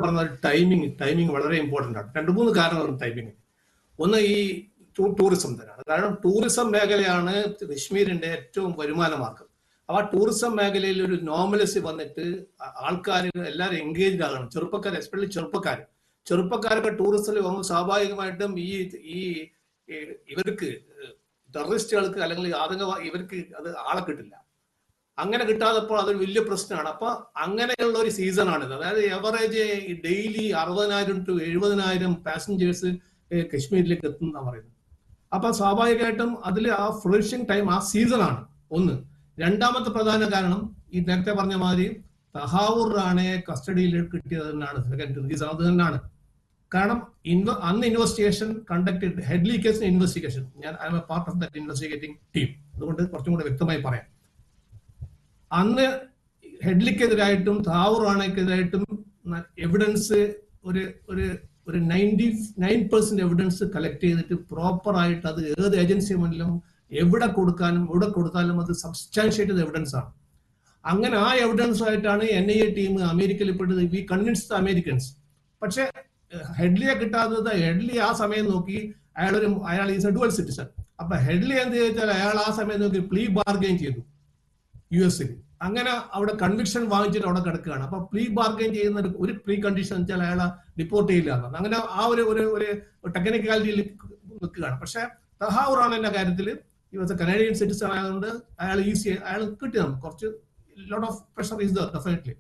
പറഞ്ഞ ടൈമിംഗ് വളരെ ഇമ്പോർട്ടൻ്റ് ആണ്. 2-3 കാരണങ്ങളുണ്ട് ടൈമിംഗ്. ഒന്ന് ഈ ടൂറിസം തന്നെയാണ്. കാരണം ടൂറിസം മേഖലയാണ് കശ്മീരിന്റെ ഏറ്റവും വരുമാന മാർഗം. അപ്പൊ ആ ടൂറിസം മേഖലയിൽ ഒരു നോർമലസി വന്നിട്ട് ആൾക്കാർ എല്ലാവരും എൻഗേജ്ഡ് ആകണം. ചെറുപ്പക്കാർ, എസ്പെഷ്യലി ചെറുപ്പക്കാരൊക്കെ ടൂറിസത്തിൽ പോകുമ്പോൾ സ്വാഭാവികമായിട്ടും ഈ ഇവർക്ക് ടെററിസ്റ്റുകൾക്ക് അല്ലെങ്കിൽ ഇവർക്ക് അത് ആളെ കിട്ടില്ല. അങ്ങനെ കിട്ടാതപ്പോൾ അതൊരു വലിയ പ്രശ്നമാണ്. അപ്പൊ അങ്ങനെയുള്ള ഒരു സീസണാണിത്. അതായത് എവറേജ് ഡെയിലി 60,000 to 70,000 പാസഞ്ചേഴ്സ് കശ്മീരിലേക്ക് എത്തുന്ന പറയുന്നത്. അപ്പൊ സ്വാഭാവികമായിട്ടും അതിൽ ആ ഫ്ലറിഷിംഗ് ടൈം ആ സീസണാണ് ഒന്ന്. രണ്ടാമത്തെ പ്രധാന കാരണം ഈ നേരത്തെ പറഞ്ഞ മാതിരി തഹാവൂർ റാണയെ കസ്റ്റഡിയിൽ കിട്ടിയത് തന്നെയാണ് സെക്കൻഡ് റീസൺ. അത് തന്നെയാണ് കാരണം. അന്ന് ഇൻവെസ്റ്റിഗേഷൻ കണ്ടക്ട് ഹെഡ്ലി കേസിന് ഇൻവെസ്റ്റിഗേഷൻ, ഞാൻ I M A part of that investigating team. അതുകൊണ്ട് കുറച്ചും കൂടെ വ്യക്തമായി പറയാം. അന്ന് ഹെഡ്ലിക്കെതിരായിട്ടും തഹാവൂർ റാണയ്ക്കെതിരായിട്ടും എവിഡൻസ് ഒരു 99% എവിഡൻസ് കളക്ട് ചെയ്തിട്ട് പ്രോപ്പർ ആയിട്ട് അത് ഏത് ഏജൻസി മുന്നിലും എവിടെ കൊടുത്താലും അത് സബ്സ്റ്റാൻഷിയേറ്റ് ചെയ്ത എവിഡൻസ് ആണ്. അങ്ങനെ ആ എവിഡൻസ് ആയിട്ടാണ് NIA ടീം അമേരിക്കയിൽ പെട്ടത്. We convince the Americans. പക്ഷെ ഹെഡ്ലിയെ കിട്ടാത്തത്, ഹെഡ്ലി ആ സമയം നോക്കി അയാൾ ഈസ് എ ഡുവൽ സിറ്റിസൺ. അപ്പൊ ഹെഡ്ലി എന്ത് ചോദിച്ചാൽ അയാൾ ആ സമയം നോക്കി പ്ലീ ബാർഗെയിൻ ചെയ്തു US-ൽ. അങ്ങനെ അവിടെ കൺവിക്ഷൻ വാങ്ങിച്ചിട്ട് അവിടെ കിടക്കുകയാണ്. അപ്പൊ പ്ലീ ബാർഗെയിൻ ചെയ്യുന്ന ഒരു പ്രീ കണ്ടീഷൻ വെച്ചാൽ അയാളെ ഡിപ്പോർട്ട് ചെയ്യില്ല എന്നാണ്. അങ്ങനെ ആ ഒരു ടെക്നിക്കാലിറ്റിയിൽ നിൽക്കുകയാണ്. പക്ഷെ തഹാവൂർ റാണയുടെ കാര്യത്തിൽ കനേഡിയൻ സിറ്റിസൺ ആയതുകൊണ്ട് അയാൾ കിട്ടി. നമുക്ക് കുറച്ച് lot of pressure is there definitely.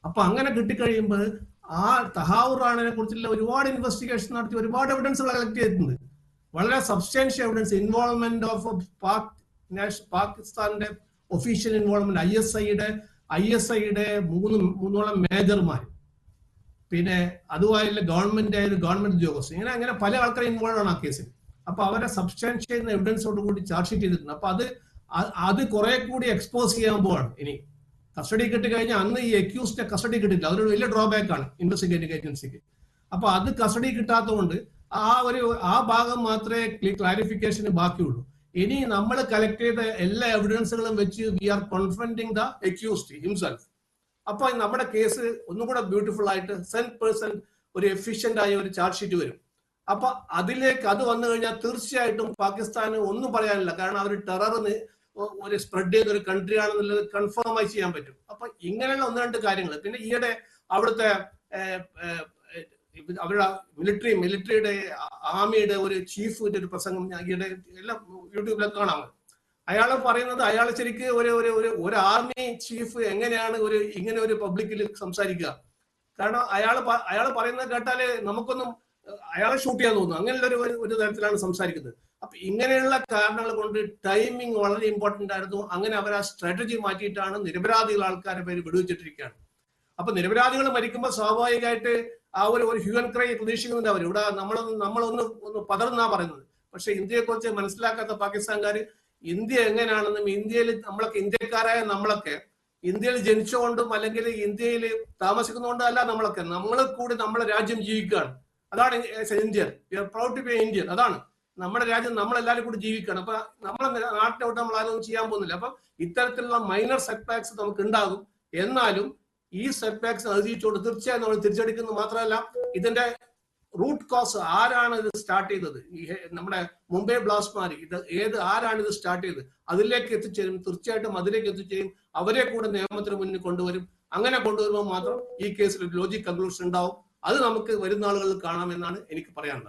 അപ്പൊ അങ്ങനെ കിട്ടിക്കഴിയുമ്പോൾ ആ തഹാവൂർ റാണയെ കുറിച്ചുള്ള ഒരുപാട് ഇൻവെസ്റ്റിഗേഷൻ നടത്തി ഒരുപാട് എവിഡൻസുകൾ കളക്ട് ചെയ്തിട്ടുണ്ട്. വളരെ സബ്സ്റ്റാൻഷ്യൽ എവിഡൻസ്, ഇൻവോൾവ്മെന്റ് ഓഫ് പാകിസ്ഥാന്റെ ഒഫീഷ്യൽ ഇൻവോൾവ്മെന്റ്, ISIയുടെ മൂന്നോളം മേജർമാർ, പിന്നെ അതുമായുള്ള ഗവൺമെന്റ് ഉദ്യോഗസ്ഥർ, അങ്ങനെ പല ആൾക്കാരും ഇൻവോൾവ് ആണ് ആ കേസിൽ. അപ്പൊ അവരെ സബ്സ്റ്റാൻഷ്യൽ ചെയ്യുന്ന എവിഡൻസോട് കൂടി ചാർജ് ഷീറ്റ് ചെയ്തിട്ടുണ്ട്. അപ്പൊ അത് കുറെ കൂടി എക്സ്പോസ് ചെയ്യാൻ പോവാണ്. ഇനി കസ്റ്റഡി കിട്ടിക്കഴിഞ്ഞാൽ അന്ന് ഈ അക്യൂസ്ഡിനെ കസ്റ്റഡി കിട്ടില്ല. അതൊരു വലിയ ഡ്രോബാക്ക് ആണ് ഇൻവെസ്റ്റിഗേറ്റിംഗ് ഏജൻസിക്ക്. അപ്പൊ അത് കസ്റ്റഡി കിട്ടാത്തതുകൊണ്ട് ആ ഭാഗം മാത്രമേ ക്ലാരിഫിക്കേഷന് ബാക്കിയുള്ളൂ. ഇനി നമ്മൾ കളക്ട് ചെയ്ത എല്ലാ എവിഡൻസുകളും വെച്ച് we are confronting the accused himself. അപ്പൊ നമ്മുടെ കേസ് ഒന്നും കൂടെ ബ്യൂട്ടിഫുൾ ആയിട്ട് 100% ഒരു എഫിഷ്യന്റ് ആയ ഒരു ചാർജ് ഷീറ്റ് വരും. അപ്പൊ അത് വന്നു കഴിഞ്ഞാൽ തീർച്ചയായിട്ടും പാകിസ്ഥാന് ഒന്നും പറയാനില്ല. കാരണം അവർ ടെറർ ഒരു സ്പ്രെഡ് ചെയ്ത ഒരു കൺട്രി ആണെന്നുള്ളത് കൺഫേമായി ചെയ്യാൻ പറ്റും. അപ്പൊ ഇങ്ങനെയുള്ള 1-2 കാര്യങ്ങൾ. പിന്നെ ഈയിടെ അവിടുത്തെ അവരുടെ മിലിറ്ററിയുടെ ആർമിയുടെ ഒരു ചീഫിന്റെ ഒരു പ്രസംഗം ഈയിടെ എല്ലാം യൂട്യൂബിലൊക്കെ കാണാം. അയാൾ പറയുന്നത് അയാൾ ശരിക്ക് ഒരു ആർമി ചീഫ് എങ്ങനെയാണ് ഇങ്ങനെ ഒരു പബ്ലിക്കിൽ സംസാരിക്കുക. കാരണം അയാൾ പറയുന്നത് കേട്ടാല് നമുക്കൊന്നും അയാളെ ഷൂട്ട് ചെയ്യാൻ തോന്നുന്നു. അങ്ങനെയുള്ള ഒരു തരത്തിലാണ് സംസാരിക്കുന്നത്. അപ്പൊ ഇങ്ങനെയുള്ള കാരണങ്ങൾ കൊണ്ട് ടൈമിംഗ് വളരെ ഇമ്പോർട്ടന്റ് ആയിരുന്നു. അങ്ങനെ അവർ ആ സ്ട്രാറ്റജി മാറ്റിയിട്ടാണ് നിരപരാധികൾ ആൾക്കാരെ പേര് വിടുവിച്ചിട്ടിരിക്കുകയാണ്. അപ്പൊ നിരപരാധികൾ മരിക്കുമ്പോൾ സ്വാഭാവികമായിട്ട് ആ ഒരു ഹ്യൂമൻ ക്രൈ പ്രതീക്ഷിക്കുന്നുണ്ട് അവർ. ഇവിടെ നമ്മളൊന്ന് പതർന്നാ പറയുന്നത്. പക്ഷെ ഇന്ത്യയെക്കുറിച്ച് മനസ്സിലാക്കാത്ത പാകിസ്ഥാൻകാർ ഇന്ത്യ എങ്ങനെയാണെന്നും ഇന്ത്യയിൽ ഇന്ത്യക്കാരായ നമ്മളൊക്കെ ഇന്ത്യയിൽ ജനിച്ചുകൊണ്ടും അല്ലെങ്കിൽ ഇന്ത്യയിൽ താമസിക്കുന്നതുകൊണ്ടും അല്ല നമ്മൾ കൂടി നമ്മളെ രാജ്യം ജീവിക്കുകയാണ്. അതാണ് India. We are proud to be Indian. അതാണ് നമ്മുടെ രാജ്യം. നമ്മളെല്ലാവരും കൂടി ജീവിക്കുകയാണ്. അപ്പൊ നമ്മളെ നാട്ടിലോട്ട് നമ്മൾ ആരും ചെയ്യാൻ പോകുന്നില്ല. അപ്പൊ ഇത്തരത്തിലുള്ള മൈനർ സെറ്റ് ബാക്സ് നമുക്ക് ഉണ്ടാകും. എന്നാലും ഈ സെറ്റ് ബാക്സ് അതിജീവിച്ചുകൊണ്ട് തീർച്ചയായും നമ്മൾ തിരിച്ചടിക്കുന്നത് മാത്രമല്ല, ഇതിന്റെ റൂട്ട് കോസ് ആരാണ് ഇത് സ്റ്റാർട്ട് ചെയ്തത്, നമ്മുടെ മുംബൈ ബ്ലാസ്റ്റ്മാർ ആരാണ് ഇത് സ്റ്റാർട്ട് ചെയ്തത്, അതിലേക്ക് എത്തിച്ചേരും. തീർച്ചയായിട്ടും അതിലേക്ക് എത്തിച്ചേരും. അവരെ കൂടെ നിയമത്തിന് മുന്നിൽ കൊണ്ടുവരും. അങ്ങനെ കൊണ്ടുവരുമ്പോൾ മാത്രം ഈ കേസിൽ ഒരു ലോജിക് കൺക്ലൂഷൻ ഉണ്ടാവും. അത് നമുക്ക് വരുന്ന ആളുകളിൽ കാണാമെന്നാണ് എനിക്ക് പറയാനുള്ളത്.